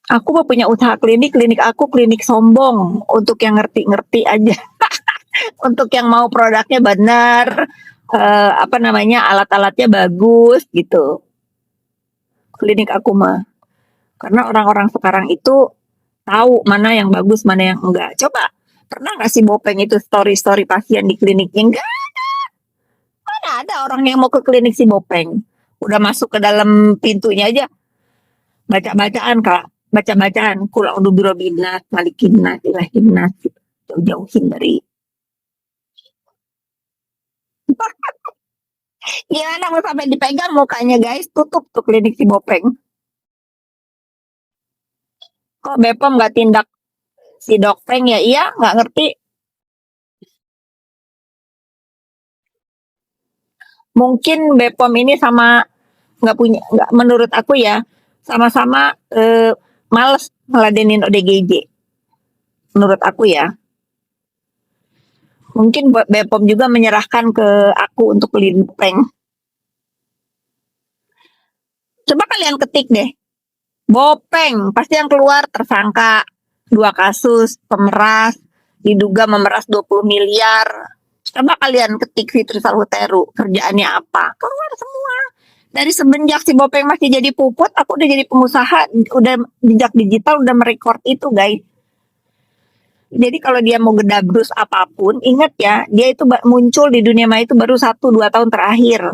Aku mau punya usaha klinik, klinik aku klinik sombong untuk yang ngerti-ngerti aja. Untuk yang mau produknya benar, apa namanya, alat-alatnya bagus gitu. Klinik aku mah. Karena orang-orang sekarang itu tahu mana yang bagus, mana yang enggak. Coba, pernah nggak sih Bopeng itu story-story pasien di kliniknya? Enggak, mana ada orang yang mau ke klinik si Bopeng. Udah masuk ke dalam pintunya aja, baca-bacaan kak. Baca-bacaan, kulang udah birobinas, malikinas, ilahinas, gitu. Jauh-jauhin dari. Gimana mau sampai dipegang mukanya guys, tutup tuh klinik si Bopeng. Kok Bepom nggak tindak si Dokpeng ya? Iya, nggak ngerti. Mungkin Bepom ini sama nggak punya, nggak menurut aku ya, sama-sama males ngeladenin ODGJ. Menurut aku ya, mungkin buat Bepom juga menyerahkan ke aku untuk beli Dokpeng. Coba kalian ketik deh, Bopeng, pasti yang keluar tersangka 2 kasus pemeras, diduga memeras 20 miliar. Coba kalian ketik Fitri Salhuteru, kerjaannya apa? Keluar semua. Dari semenjak si Bopeng masih jadi puput, aku udah jadi pengusaha, udah jejak digital, udah merekord itu guys. Jadi kalau dia mau gedabrus apapun, ingat ya, dia itu muncul di dunia maya itu baru 1-2 tahun terakhir.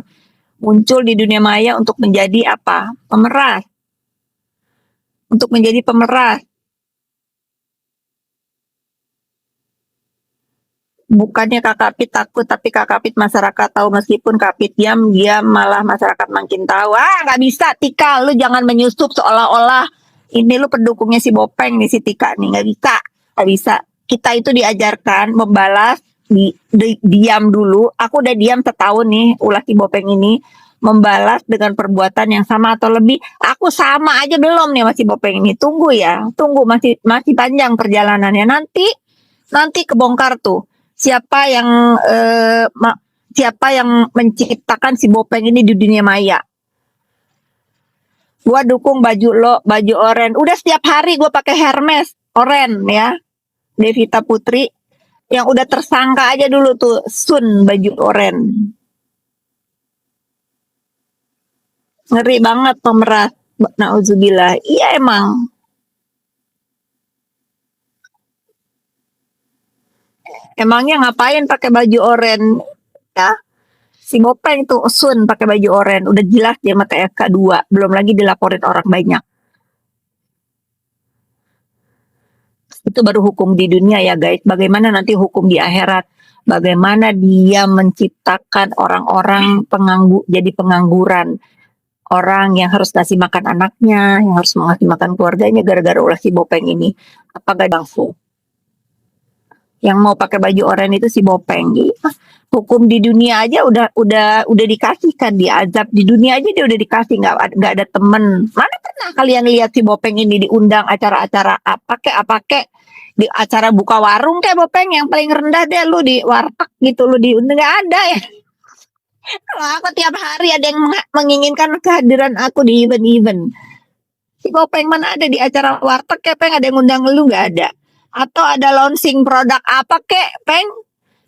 Muncul di dunia maya untuk menjadi apa? Pemeras. Untuk menjadi pemeras. Bukannya Kakak Pit takut, tapi Kakak Pit masyarakat tahu, meskipun Kak Pit diam, dia malah masyarakat makin tahu. Ah, nggak bisa, Tika, lu jangan menyusup seolah-olah ini lu pendukungnya si Bopeng nih, si Tika nih, nggak bisa, nggak bisa. Kita itu diajarkan membalas, diam dulu. Aku udah diam setahun nih, ulah si Bopeng ini membalas dengan perbuatan yang sama atau lebih. Aku sama aja belum nih masih Bopeng ini. Tunggu ya, tunggu, masih masih panjang perjalanannya. Nanti kebongkar tuh siapa yang siapa yang menciptakan si Bopeng ini di dunia maya. Gua dukung baju lo, baju oren. Udah setiap hari gue pakai Hermes oren ya. Devita Putri yang udah tersangka aja dulu tuh Sun baju oren. Ngeri banget pemeras. Nauzubillah. Iya emang. Emangnya ngapain pakai baju oren ya? Si Bopeng tuh Sun pakai baju oren, udah jelas dia mata TFK 2, belum lagi dilaporin orang banyak. Itu baru hukum di dunia ya guys. Bagaimana nanti hukum di akhirat? Bagaimana dia menciptakan orang-orang jadi pengangguran, orang yang harus kasih makan anaknya, yang harus ngasih makan keluarganya gara-gara ulah si Bopeng ini. Apa gak langsung? Yang mau pakai baju oranye itu si Bopeng. Hukum di dunia aja udah dikasihkan, diazab di dunia aja dia udah dikasih, nggak ada temen. Mana pernah kalian lihat si Bopeng ini diundang acara-acara apa kek di acara buka warung kayak Bopeng yang paling rendah deh lu di warteg gitu lu diundang, nggak ada ya. Kalau aku tiap hari ada yang menginginkan kehadiran aku di event-event. Si Bopeng mana ada di acara warteg kayak Peng, ada yang undang lu, nggak ada. Atau ada launching produk apa kek Peng,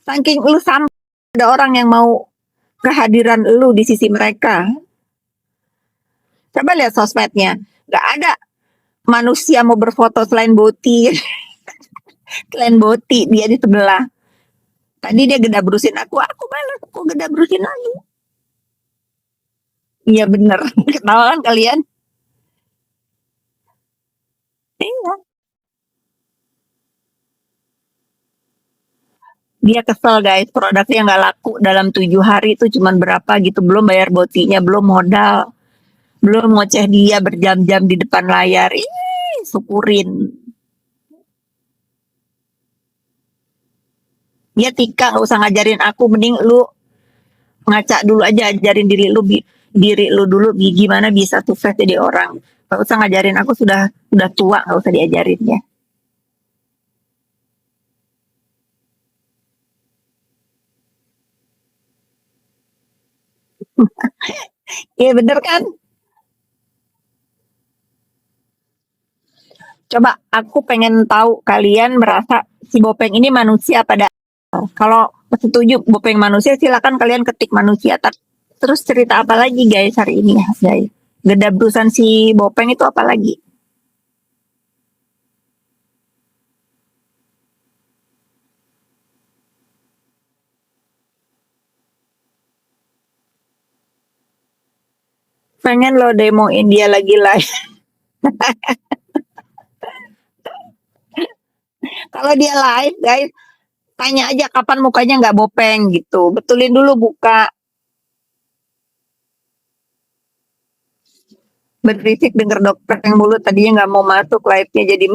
saking lu sampai ada orang yang mau kehadiran lu di sisi mereka. Coba lihat sosmednya, nggak ada manusia mau berfoto selain Boti. Selain Boti dia di sebelah. Tadi dia gedabrusin aku malas, aku gedabrusin lagi. Iya bener, ketawa kan kalian? Iya. Dia kesel guys, produknya nggak laku dalam 7 hari itu cuman berapa gitu, belum bayar botinya, belum modal, belum ngoceh dia berjam-jam di depan layar. Ih, syukurin. Dia Tika nggak usah ngajarin aku, mending lu ngaca dulu aja, ajarin diri lu dulu gimana bisa sukses jadi orang. Gak usah ngajarin aku, sudah tua, gak usah diajarin ya. Iya bener kan? Coba aku pengen tahu kalian merasa si Bopeng ini manusia pada kalau setuju Bopeng manusia silakan kalian ketik manusia. Terus cerita apa lagi guys hari ini ya guys? Gedabrusan si Bopeng itu apa lagi? Pengen lo demoin dia lagi live. Kalau dia live guys, tanya aja kapan mukanya nggak Bopeng gitu. Betulin dulu buka. Berisik denger dokter yang mulut tadinya nggak mau masuk live-nya jadi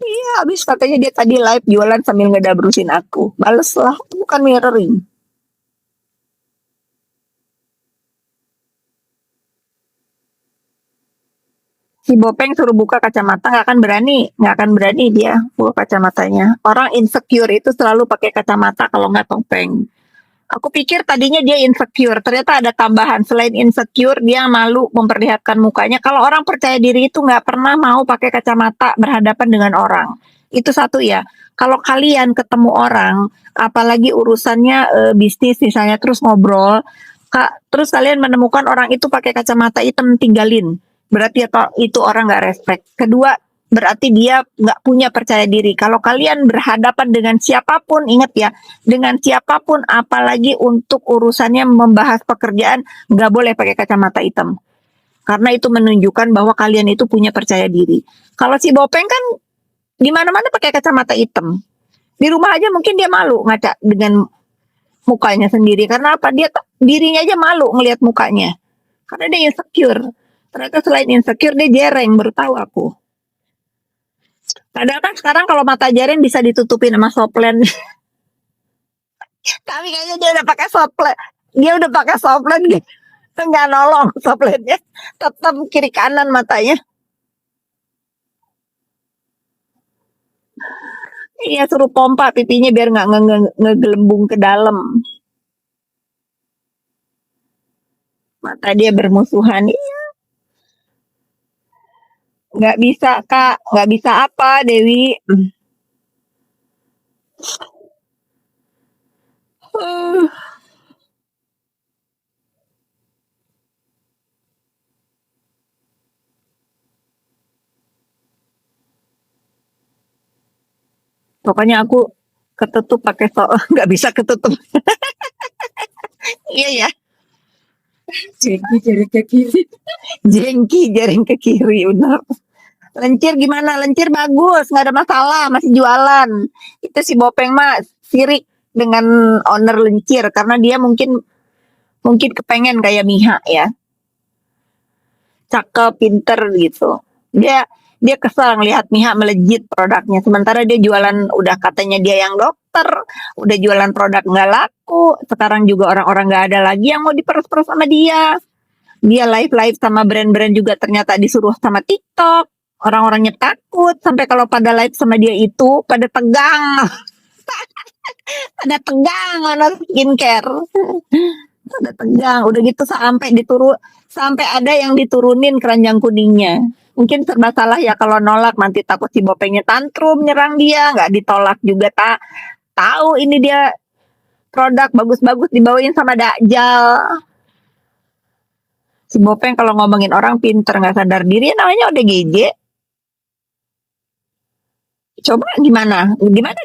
iya habis katanya dia tadi live jualan sambil ngedabrusin aku. Bales lah, itu bukan mirroring. Si Bopeng suruh buka kacamata nggak akan berani dia buka kacamatanya. Orang insecure itu selalu pakai kacamata kalau nggak topeng. Aku pikir tadinya dia insecure, ternyata ada tambahan. Selain insecure, dia malu memperlihatkan mukanya. Kalau orang percaya diri itu nggak pernah mau pakai kacamata berhadapan dengan orang. Itu satu ya. Kalau kalian ketemu orang, apalagi urusannya bisnis misalnya, terus ngobrol, terus kalian menemukan orang itu pakai kacamata hitam, tinggalin. Berarti itu orang nggak respect. Kedua, berarti dia nggak punya percaya diri. Kalau kalian berhadapan dengan siapapun, ingat ya, dengan siapapun, apalagi untuk urusannya membahas pekerjaan, nggak boleh pakai kacamata hitam. Karena itu menunjukkan bahwa kalian itu punya percaya diri. Kalau si Bopeng kan di mana-mana pakai kacamata hitam. Di rumah aja mungkin dia malu ngaca dengan mukanya sendiri. Karena apa? Dia dirinya aja malu ngelihat mukanya. Karena dia insecure. Ternyata selain insecure dia jereng, baru tahu aku. Padahal kan sekarang kalau mata jereng bisa ditutupin sama soplen. Tapi kayaknya dia udah pakai soplen. Dia udah pakai soplen gitu. Nggak nolong soplennya. Tetap kiri kanan matanya. Iya suruh pompa pipinya biar nggak ngegelembung ke dalam. Mata dia bermusuhan. Nggak bisa kak. Nggak bisa apa Dewi. Pokoknya aku ketutup pakai nggak bisa ketutup. Iya ya. Jengki jaring ke kiri. Jengki jaring ke kiri benar. Lencir gimana? Lencir bagus, nggak ada masalah, masih jualan. Itu si Bopeng mah sirik dengan owner Lencir karena dia mungkin mungkin kepengen kayak Miha ya, cakep, pinter gitu. Dia kesel ngelihat Miha melejit produknya, sementara dia jualan udah katanya dia yang dokter, udah jualan produk nggak laku, sekarang juga orang-orang nggak ada lagi yang mau diperas-peras sama dia. Dia live-live sama brand-brand juga ternyata disuruh sama TikTok. Orang-orangnya takut sampai kalau pada live sama dia itu pada tegang, pada tegang mana skincare. Pada tegang, udah gitu sampai ada yang diturunin keranjang kuningnya. Mungkin serba salah ya kalau nolak nanti takut si Bopengnya tantrum nyerang dia, nggak ditolak juga tak tahu ini dia produk bagus-bagus dibawain sama Dakjal. Si Bopeng kalau ngomongin orang pinter nggak sadar diri namanya udah GJ. Coba gimana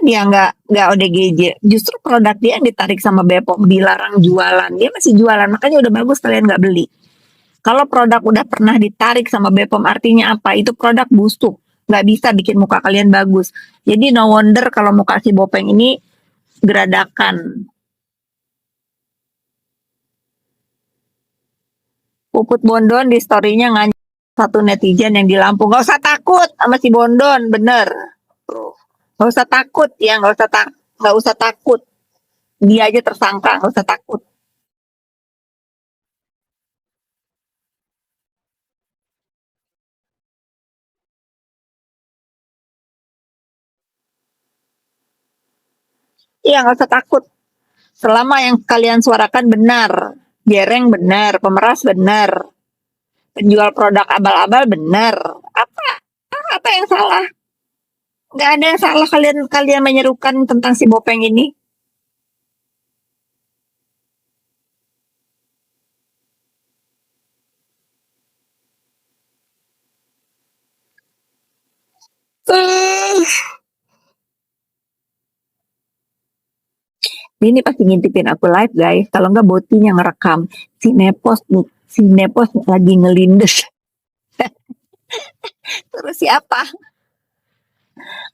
dia nggak ODGJ, justru produk dia yang ditarik sama Bepom dilarang jualan, dia masih jualan, makanya udah bagus kalian nggak beli. Kalau produk udah pernah ditarik sama Bepom artinya apa, itu produk busuk, nggak bisa bikin muka kalian bagus. Jadi no wonder kalau muka si Bopeng ini geradakan. Puput Bondon di storynya ngajak satu netizen yang di Lampung, nggak usah takut sama si Bondon, bener. Nggak usah takut ya, nggak usah takut. Dia aja tersangka, nggak usah takut. Iya, nggak usah takut. Selama yang kalian suarakan benar, gereng benar, pemeras benar. penjual produk abal-abal benar. Apa apa yang salah? Nggak ada yang salah kalian kalian menyerukan tentang si Bopeng ini. Eh, ini pasti ngintipin aku live guys. Kalau nggak botinya ngerekam. Si Nepos lagi ngelindes. Terus siapa?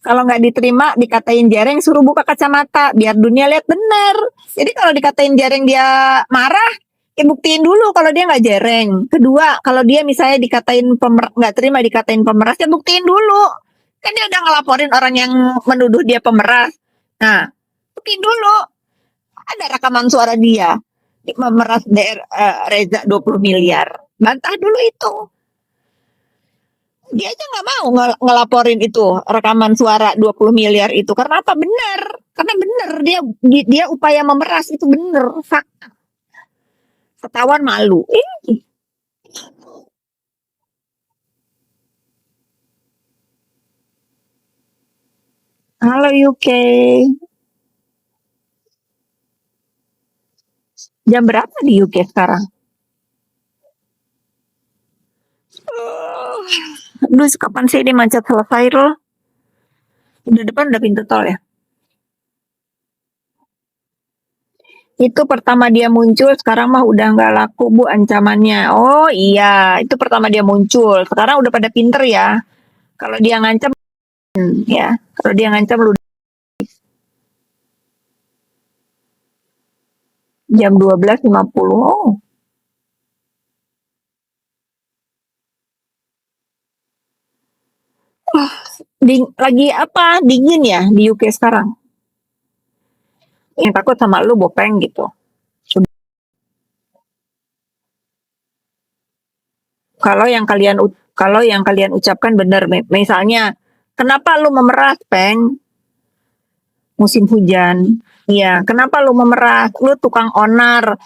Kalau nggak diterima dikatain Jereng suruh buka kacamata biar dunia lihat benar. Jadi kalau dikatain Jereng dia marah, ya buktiin dulu kalau dia nggak Jereng. Kedua, kalau dia misalnya dikatain nggak terima dikatain pemeras, ya buktiin dulu. Kan dia udah ngelaporin orang yang menuduh dia pemeras. Nah, buktiin dulu. Ada rekaman suara dia memeras Reza 20 miliar. Bantah dulu itu. Dia aja nggak mau ngelaporin itu rekaman suara 20 miliar itu karena apa? Benar, karena benar dia upaya memeras itu benar fakta. Ketahuan malu. Halo UK. Jam berapa di UK sekarang? Aduh, kapan sih ini macet selesai loh? Udah depan udah pintu tol ya? Itu pertama dia muncul, sekarang mah udah nggak laku bu ancamannya. Oh iya, itu pertama dia muncul. Sekarang udah pada pinter ya. Kalau dia ngancam, ya. Kalau dia ngancam lu jam 12.50. Oh, lagi apa? Dingin ya di UK sekarang. Yang takut sama lu Bopeng gitu. Kalau yang kalian ucapkan benar, misalnya kenapa lu memeras Peng musim hujan? Iya, kenapa lu memeras? Lu tukang onar.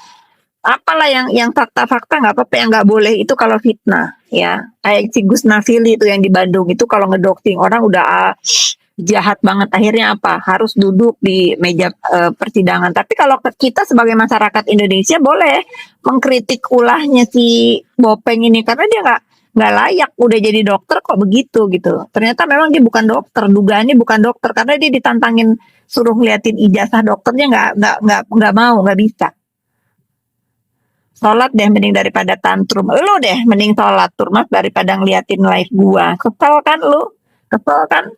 Apalah yang fakta-fakta nggak apa-apa, yang nggak boleh itu kalau fitnah ya. Kayak si Gus Nafili itu yang di Bandung itu kalau ngedoxing orang udah jahat banget. Akhirnya apa? Harus duduk di meja persidangan. Tapi kalau kita sebagai masyarakat Indonesia boleh mengkritik ulahnya si Bopeng ini karena dia nggak layak udah jadi dokter kok begitu gitu. Ternyata memang dia bukan dokter, dugaannya bukan dokter karena dia ditantangin suruh ngeliatin ijazah dokternya nggak mau, nggak bisa. Sholat deh mending daripada tantrum. Lu deh mending sholat Turmas daripada ngeliatin live gua. Kesel kan lu? Kesel kan?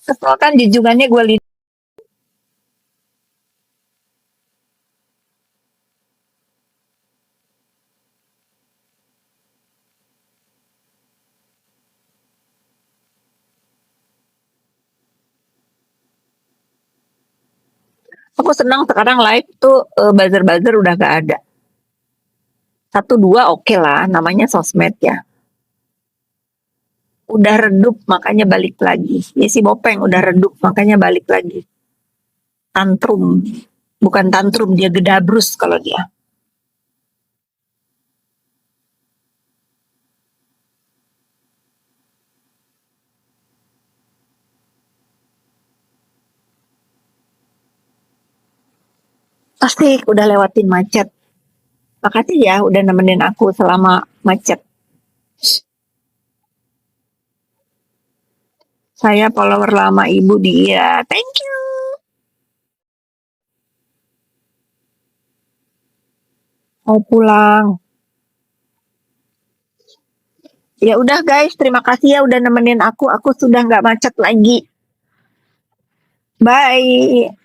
Kesel kan junjungannya gue lihat. Aku senang sekarang live tuh buzzer-buzzer udah gak ada. Satu dua oke lah, namanya sosmed ya. Udah redup makanya balik lagi. Ya si Bopeng udah redup makanya balik lagi. Tantrum. Bukan tantrum, dia gedabrus kalau dia. Pasti udah lewatin macet. Makasih ya udah nemenin aku selama macet. Saya follower lama ibu dia. Thank you. Mau pulang. Ya udah guys, terima kasih ya udah nemenin aku. Aku sudah nggak macet lagi. Bye.